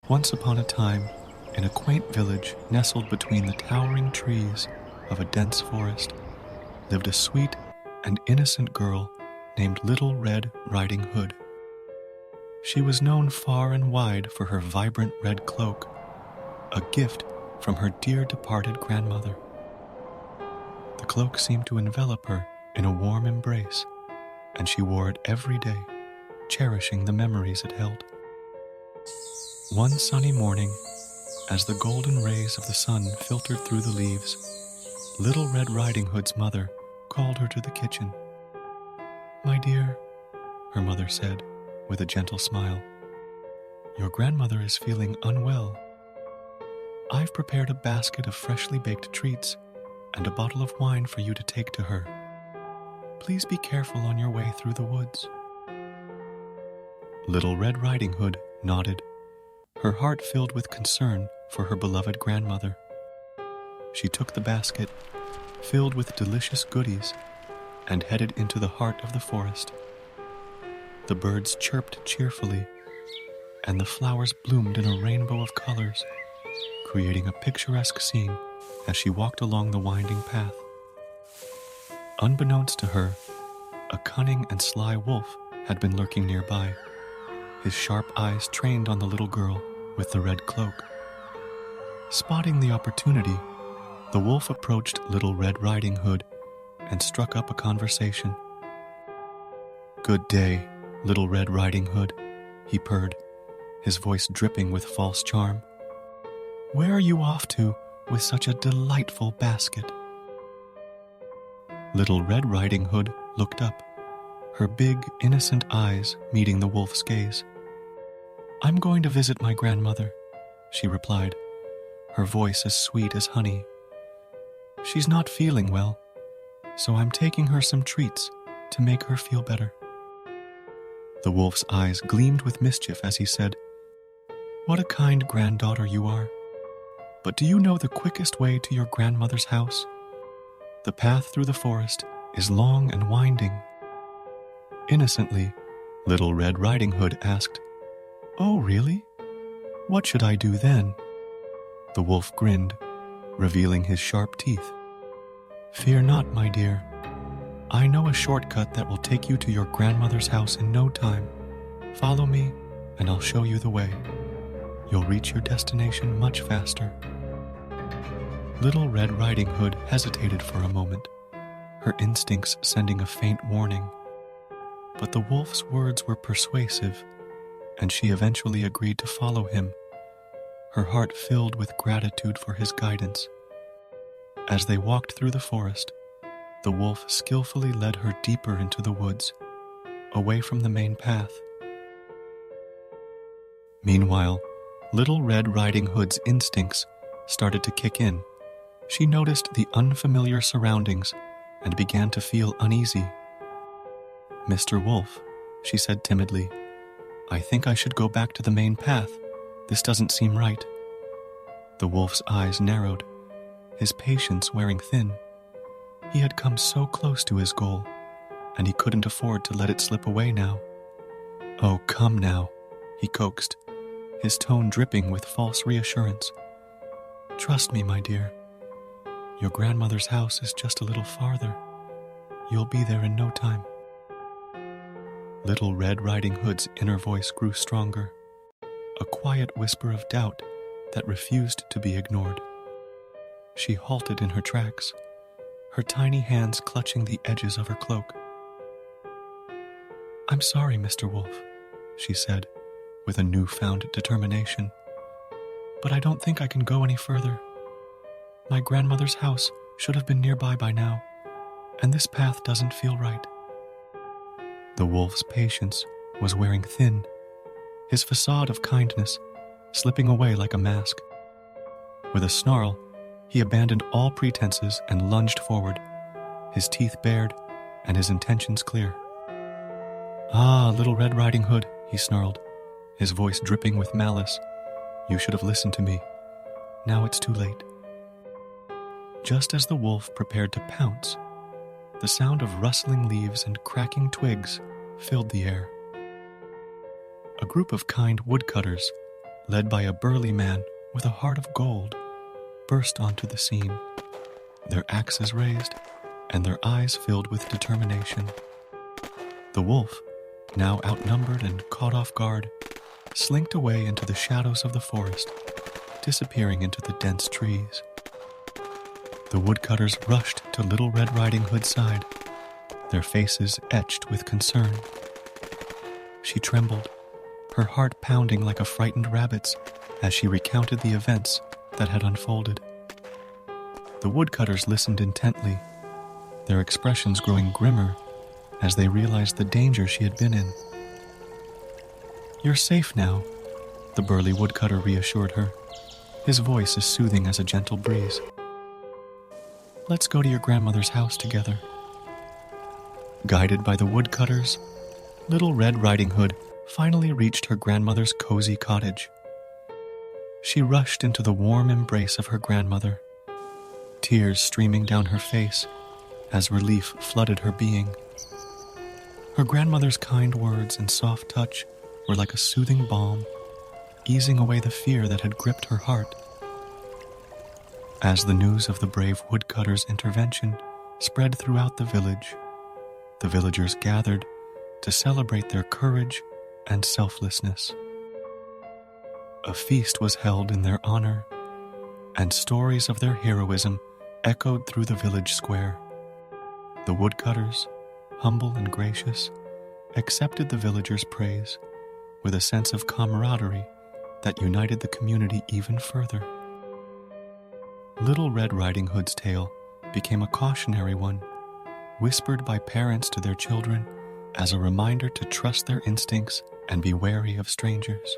Once upon a time, in a quaint village nestled between the towering trees of a dense forest, lived a sweet and innocent girl named Little Red Riding Hood. She was known far and wide for her vibrant red cloak, a gift from her dear departed grandmother. The cloak seemed to envelop her in a warm embrace, and she wore it every day, cherishing the memories it held. One sunny morning, as the golden rays of the sun filtered through the leaves, Little Red Riding Hood's mother called her to the kitchen. "My dear," her mother said with a gentle smile, "your grandmother is feeling unwell. I've prepared a basket of freshly baked treats and a bottle of wine for you to take to her. Please be careful on your way through the woods." Little Red Riding Hood nodded, her heart filled with concern for her beloved grandmother. She took the basket, filled with delicious goodies, and headed into the heart of the forest. The birds chirped cheerfully, and the flowers bloomed in a rainbow of colors, creating a picturesque scene as she walked along the winding path. Unbeknownst to her, a cunning and sly wolf had been lurking nearby, his sharp eyes trained on the little girl with the red cloak. Spotting the opportunity, the wolf approached Little Red Riding Hood and struck up a conversation. "Good day, Little Red Riding Hood," he purred, his voice dripping with false charm. "Where are you off to with such a delightful basket?" Little Red Riding Hood looked up, her big, innocent eyes meeting the wolf's gaze. "I'm going to visit my grandmother," she replied, her voice as sweet as honey. "She's not feeling well, so I'm taking her some treats to make her feel better." The wolf's eyes gleamed with mischief as he said, "What a kind granddaughter you are. But do you know the quickest way to your grandmother's house? The path through the forest is long and winding." Innocently, Little Red Riding Hood asked, "Oh, really? What should I do then?" The wolf grinned, revealing his sharp teeth. "Fear not, my dear. I know a shortcut that will take you to your grandmother's house in no time. Follow me, and I'll show you the way. You'll reach your destination much faster." Little Red Riding Hood hesitated for a moment, her instincts sending a faint warning. But the wolf's words were persuasive, and she eventually agreed to follow him, her heart filled with gratitude for his guidance. As they walked through the forest, the wolf skillfully led her deeper into the woods, away from the main path. Meanwhile, Little Red Riding Hood's instincts started to kick in. She noticed the unfamiliar surroundings and began to feel uneasy. "Mr. Wolf," she said timidly, "I think I should go back to the main path. This doesn't seem right." The wolf's eyes narrowed, his patience wearing thin. He had come so close to his goal, and he couldn't afford to let it slip away now. "Oh, come now," he coaxed, his tone dripping with false reassurance. "Trust me, my dear. Your grandmother's house is just a little farther. You'll be there in no time." Little Red Riding Hood's inner voice grew stronger, a quiet whisper of doubt that refused to be ignored. She halted in her tracks, her tiny hands clutching the edges of her cloak. "I'm sorry, Mr. Wolf," she said, with a newfound determination, "but I don't think I can go any further. My grandmother's house should have been nearby by now, and this path doesn't feel right." The wolf's patience was wearing thin, his facade of kindness slipping away like a mask. With a snarl, he abandoned all pretenses and lunged forward, his teeth bared and his intentions clear. "Ah, Little Red Riding Hood," he snarled, his voice dripping with malice. "You should have listened to me. Now it's too late." Just as the wolf prepared to pounce, the sound of rustling leaves and cracking twigs filled the air. A group of kind woodcutters, led by a burly man with a heart of gold, burst onto the scene, their axes raised and their eyes filled with determination. The wolf, now outnumbered and caught off guard, slinked away into the shadows of the forest, disappearing into the dense trees. The woodcutters rushed to Little Red Riding Hood's side, their faces etched with concern. She trembled, her heart pounding like a frightened rabbit's as she recounted the events that had unfolded. The woodcutters listened intently, their expressions growing grimmer as they realized the danger she had been in. "You're safe now," the burly woodcutter reassured her, his voice as soothing as a gentle breeze. "Let's go to your grandmother's house together." Guided by the woodcutters, Little Red Riding Hood finally reached her grandmother's cozy cottage. She rushed into the warm embrace of her grandmother, tears streaming down her face as relief flooded her being. Her grandmother's kind words and soft touch were like a soothing balm, easing away the fear that had gripped her heart. As the news of the brave woodcutters' intervention spread throughout the villagers gathered to celebrate their courage and selflessness. A feast was held in their honor, and stories of their heroism echoed through the village square. The woodcutters, humble and gracious, accepted the villagers' praise with a sense of camaraderie that united the community even further. Little Red Riding Hood's tale became a cautionary one, whispered by parents to their children as a reminder to trust their instincts and be wary of strangers.